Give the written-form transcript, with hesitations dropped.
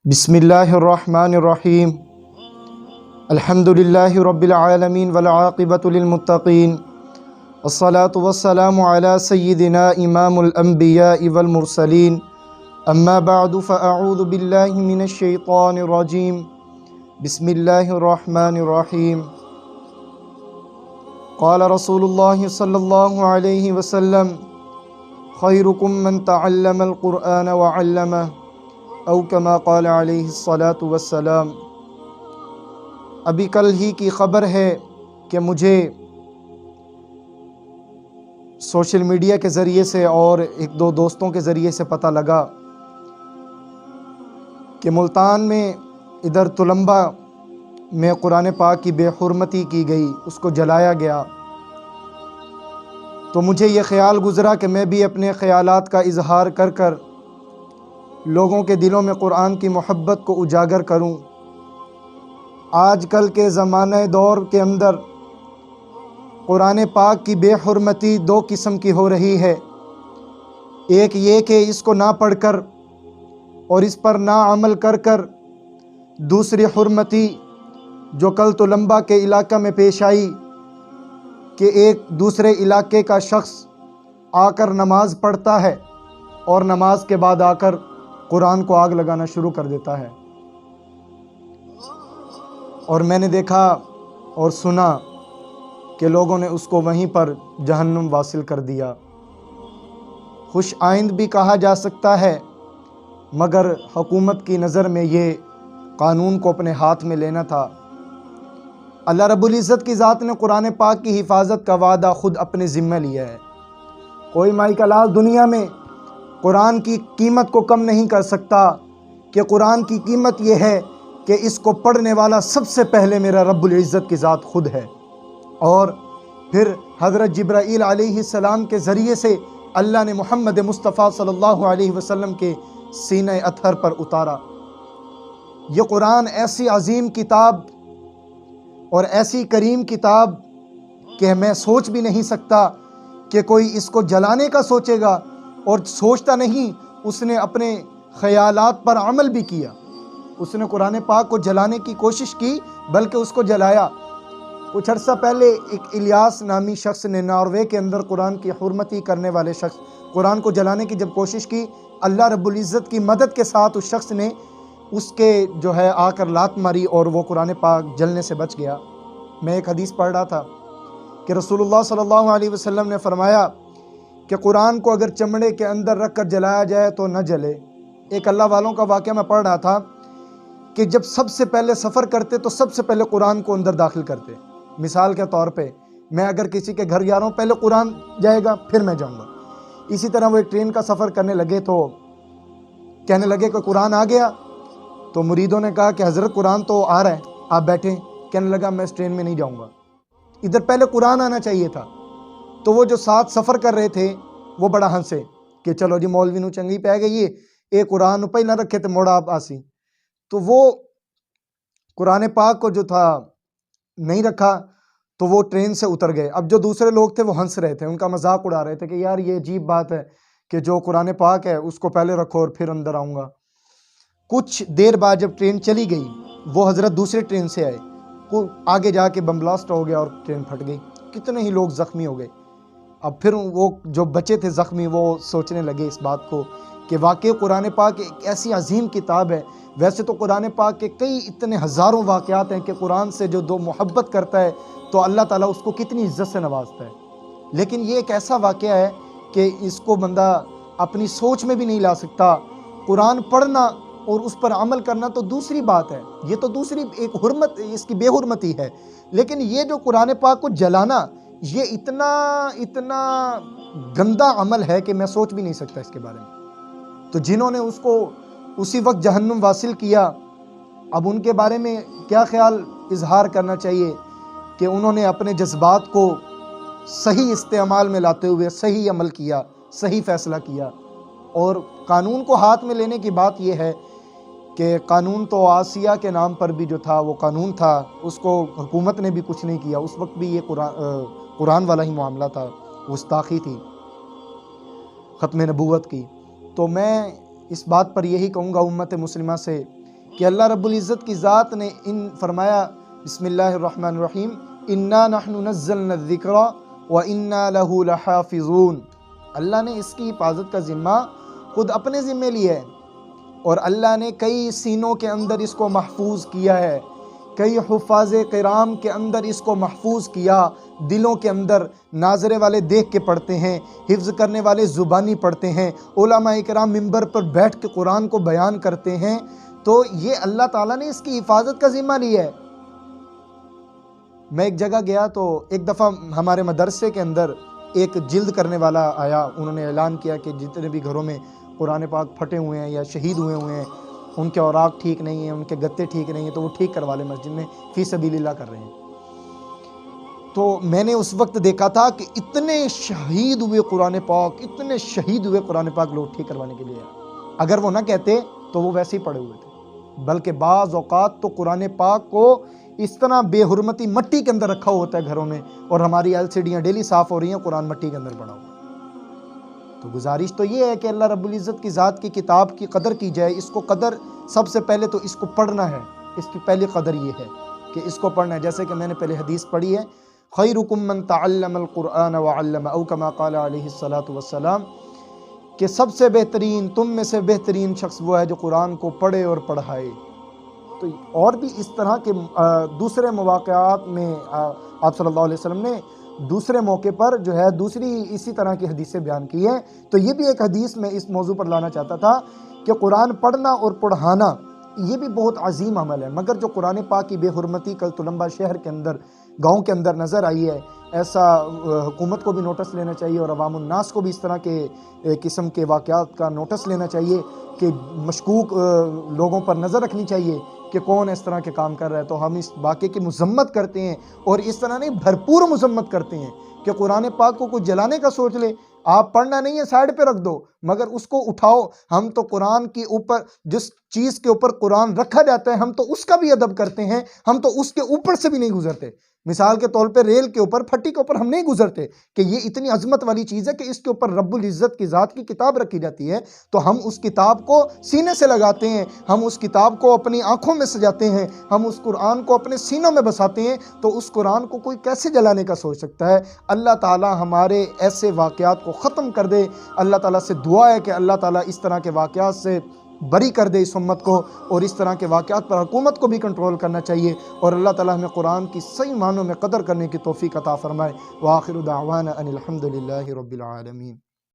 بسم اللہ الرحمن الرحیم الحمد للہ رب العالمین والعاقبۃ للمتقین الصلاة والسلام علی سیدنا امام الانبیاء والمرسلین اما بعد فاعوذ باللہ من الشیطان الرجیم بسم اللہ الرحمن الرحیم قال رسول اللہ صلی اللہ علیہ وسلم خیرکم من تعلم القرآن وعلمہ او کما قال علیہ الصلاۃ والسلام۔ ابھی کل ہی کی خبر ہے کہ مجھے سوشل میڈیا کے ذریعے سے اور ایک دو دوستوں کے ذریعے سے پتہ لگا کہ ملتان میں ادھر تلمبہ میں قرآن پاک کی بے حرمتی کی گئی، اس کو جلایا گیا۔ تو مجھے یہ خیال گزرا کہ میں بھی اپنے خیالات کا اظہار کر کر لوگوں کے دلوں میں قرآن کی محبت کو اجاگر کروں۔ آج کل کے زمانہ دور کے اندر قرآن پاک کی بے حرمتی دو قسم کی ہو رہی ہے۔ ایک یہ کہ اس کو نہ پڑھ کر اور اس پر نہ عمل کر کر دوسری حرمتی جو کل تلمبہ کے علاقہ میں پیش آئی کہ ایک دوسرے علاقے کا شخص آ کر نماز پڑھتا ہے اور نماز کے بعد آ کر قرآن کو آگ لگانا شروع کر دیتا ہے، اور میں نے دیکھا اور سنا کہ لوگوں نے اس کو وہیں پر جہنم واصل کر دیا۔ خوش آئند بھی کہا جا سکتا ہے، مگر حکومت کی نظر میں یہ قانون کو اپنے ہاتھ میں لینا تھا۔ اللہ رب العزت کی ذات نے قرآن پاک کی حفاظت کا وعدہ خود اپنے ذمہ لیا ہے۔ کوئی مائی کا لال دنیا میں قرآن کی قیمت کو کم نہیں کر سکتا، کہ قرآن کی قیمت یہ ہے کہ اس کو پڑھنے والا سب سے پہلے میرا رب العزت کی ذات خود ہے، اور پھر حضرت جبرائیل علیہ السلام کے ذریعے سے اللہ نے محمد مصطفیٰ صلی اللہ علیہ وسلم کے سینہ اطہر پر اتارا۔ یہ قرآن ایسی عظیم کتاب اور ایسی کریم کتاب کہ میں سوچ بھی نہیں سکتا کہ کوئی اس کو جلانے کا سوچے گا، اور سوچتا نہیں، اس نے اپنے خیالات پر عمل بھی کیا۔ اس نے قرآن پاک کو جلانے کی کوشش کی، بلکہ اس کو جلایا۔ کچھ عرصہ پہلے ایک الیاس نامی شخص نے ناروے کے اندر قرآن کی حرمتی کرنے والے شخص قرآن کو جلانے کی جب کوشش کی، اللہ رب العزت کی مدد کے ساتھ اس شخص نے اس کے آ کر لات ماری اور وہ قرآن پاک جلنے سے بچ گیا۔ میں ایک حدیث پڑھ رہا تھا کہ رسول اللہ صلی اللہ علیہ وسلم نے فرمایا کہ قرآن کو اگر چمڑے کے اندر رکھ کر جلایا جائے تو نہ جلے۔ ایک اللہ والوں کا واقعہ میں پڑھ رہا تھا کہ جب سب سے پہلے سفر کرتے تو سب سے پہلے قرآن کو اندر داخل کرتے۔ مثال کے طور پہ میں اگر کسی کے گھر جا رہا ہوں، پہلے قرآن جائے گا پھر میں جاؤں گا۔ اسی طرح وہ ایک ٹرین کا سفر کرنے لگے تو کہنے لگے کہ قرآن آ گیا، تو مریدوں نے کہا کہ حضرت قرآن تو آ رہا ہے، آپ بیٹھیں۔ کہنے لگا میں اس ٹرین میں نہیں جاؤں گا، ادھر پہلے قرآن آنا چاہیے تھا۔ تو وہ جو ساتھ سفر کر رہے تھے وہ بڑا ہنسے کہ چلو جی مولوی نو چنگی پہ گئی ہے، قرآن پہلے نہ رکھے تو موڑا آپ آسی۔ تو وہ قرآن پاک کو جو تھا نہیں رکھا، تو وہ ٹرین سے اتر گئے۔ اب جو دوسرے لوگ تھے وہ ہنس رہے تھے، ان کا مذاق اڑا رہے تھے کہ یار یہ عجیب بات ہے کہ جو قرآن پاک ہے اس کو پہلے رکھو اور پھر اندر آؤں گا۔ کچھ دیر بعد جب ٹرین چلی گئی، وہ حضرت دوسرے ٹرین سے آئے، آگے جا کے بم بلاسٹ ہو گیا اور ٹرین پھٹ گئی، کتنے ہی لوگ زخمی ہو گئے۔ اب پھر وہ جو بچے تھے زخمی وہ سوچنے لگے اس بات کو کہ واقعی قرآن پاک ایک ایسی عظیم کتاب ہے۔ ویسے تو قرآن پاک کے کئی اتنے ہزاروں واقعات ہیں کہ قرآن سے جو محبت کرتا ہے تو اللہ تعالیٰ اس کو کتنی عزت سے نوازتا ہے، لیکن یہ ایک ایسا واقعہ ہے کہ اس کو بندہ اپنی سوچ میں بھی نہیں لا سکتا۔ قرآن پڑھنا اور اس پر عمل کرنا تو دوسری بات ہے، یہ تو دوسری ایک حرمت، اس کی بے حرمتی ہے، لیکن یہ جو قرآن پاک کو جلانا، یہ اتنا گندا عمل ہے کہ میں سوچ بھی نہیں سکتا اس کے بارے میں۔ تو جنہوں نے اس کو اسی وقت جہنم واصل کیا، اب ان کے بارے میں کیا خیال اظہار کرنا چاہیے کہ انہوں نے اپنے جذبات کو صحیح استعمال میں لاتے ہوئے صحیح عمل کیا، صحیح فیصلہ کیا۔ اور قانون کو ہاتھ میں لینے کی بات یہ ہے کہ قانون تو آسیہ کے نام پر بھی جو تھا وہ قانون تھا، اس کو حکومت نے بھی کچھ نہیں کیا، اس وقت بھی یہ قرآن والا ہی معاملہ تھا، گستاخی تھی ختم نبوت کی۔ تو میں اس بات پر یہی کہوں گا امت مسلمہ سے کہ اللہ رب العزت کی ذات نے فرمایا بسم اللہ الرحمن الرحیم انا نحن نزلنا الذکر وانا لہ لحافظون، اللہ نے اس کی حفاظت کا ذمہ خود اپنے ذمے لیا ہے، اور اللہ نے کئی سینوں کے اندر اس کو محفوظ کیا ہے، کئی حفاظ کرام کے اندر اس کو محفوظ کیا، دلوں کے اندر ناظرے والے دیکھ کے پڑھتے ہیں، حفظ کرنے والے زبانی پڑھتے ہیں، علماء کرام منبر پر بیٹھ کے قرآن کو بیان کرتے ہیں، تو یہ اللہ تعالیٰ نے اس کی حفاظت کا ذمہ لیا ہے۔ میں ایک جگہ گیا تو ایک دفعہ ہمارے مدرسے کے اندر ایک جلد کرنے والا آیا، انہوں نے اعلان کیا کہ جتنے بھی گھروں میں قرآن پاک پھٹے ہوئے ہیں یا شہید ہوئے ہیں، ان کے اوراق ٹھیک نہیں ہیں، ان کے گتے ٹھیک نہیں ہیں، تو وہ ٹھیک کروا لیں مسجد میں، فی سبیل اللہ کر رہے ہیں۔ تو میں نے اس وقت دیکھا تھا کہ اتنے شہید ہوئے قرآن پاک لوگ ٹھیک کروانے کے لیے، اگر وہ نہ کہتے تو وہ ویسے ہی پڑے ہوئے تھے، بلکہ بعض اوقات تو قرآن پاک کو اس طرح بے حرمتی مٹی کے اندر رکھا ہوتا ہے گھروں میں، اور ہماری LCDیاں ڈیلی صاف ہو رہی ہیں، قرآن مٹی کے اندر پڑا ہوا۔ تو گزارش تو یہ ہے کہ اللہ رب العزت کی ذات کی کتاب کی قدر کی جائے، اس کو قدر سب سے پہلے تو اس کو پڑھنا ہے، اس کی پہلی قدر یہ ہے کہ اس کو پڑھنا ہے، جیسے کہ میں نے پہلے حدیث پڑھی ہے خیرکم من تعلم القرآن وعلم، او کما قال علیہ الصلاۃ والسلام، کہ سب سے بہترین، تم میں سے بہترین شخص وہ ہے جو قرآن کو پڑھے اور پڑھائے۔ تو اور بھی اس طرح کے دوسرے مواقعات میں آپ صلی اللہ علیہ وسلم نے دوسرے موقع پر جو ہے دوسری اسی طرح کی حدیثیں بیان کی ہیں۔ تو یہ بھی ایک حدیث میں اس موضوع پر لانا چاہتا تھا کہ قرآن پڑھنا اور پڑھانا یہ بھی بہت عظیم عمل ہے، مگر جو قرآن پاک کی بے حرمتی کل تلمبہ شہر کے اندر، گاؤں کے اندر نظر آئی ہے، ایسا حکومت کو بھی نوٹس لینا چاہیے اور عوام الناس کو بھی اس طرح کے قسم کے واقعات کا نوٹس لینا چاہیے کہ مشکوک لوگوں پر نظر رکھنی چاہیے کہ کون اس طرح کے کام کر رہا ہے۔ تو ہم اس واقعے کی مذمت کرتے ہیں، اور اس طرح نہیں بھرپور مذمت کرتے ہیں کہ قرآن پاک کو کچھ جلانے کا سوچ لے، آپ پڑھنا نہیں ہے سائیڈ پہ رکھ دو، مگر اس کو اٹھاؤ۔ ہم تو قرآن کے اوپر، جس چیز کے اوپر قرآن رکھا جاتا ہے، ہم تو اس کا بھی ادب کرتے ہیں، ہم تو اس کے اوپر سے بھی نہیں گزرتے۔ مثال کے طور پہ ریل کے اوپر، پھٹی کے اوپر ہم نہیں گزرتے کہ یہ اتنی عظمت والی چیز ہے کہ اس کے اوپر رب العزت کی ذات کی کتاب رکھی جاتی ہے، تو ہم اس کتاب کو سینے سے لگاتے ہیں، ہم اس کتاب کو اپنی آنکھوں میں سجاتے ہیں، ہم اس قرآن کو اپنے سینوں میں بساتے ہیں، تو اس قرآن کو کوئی کیسے جلانے کا سوچ سکتا ہے؟ اللہ تعالی ہمارے ایسے واقعات کو ختم کر دے۔ اللہ تعالیٰ سے دعا ہے کہ اللہ تعالیٰ اس طرح کے واقعات سے بری کر دے اس امت کو، اور اس طرح کے واقعات پر حکومت کو بھی کنٹرول کرنا چاہیے، اور اللہ تعالیٰ ہمیں قرآن کی صحیح معنوں میں قدر کرنے کی توفیق عطا فرمائے۔ وآخر دعوانا ان الحمد للہ رب العالمین۔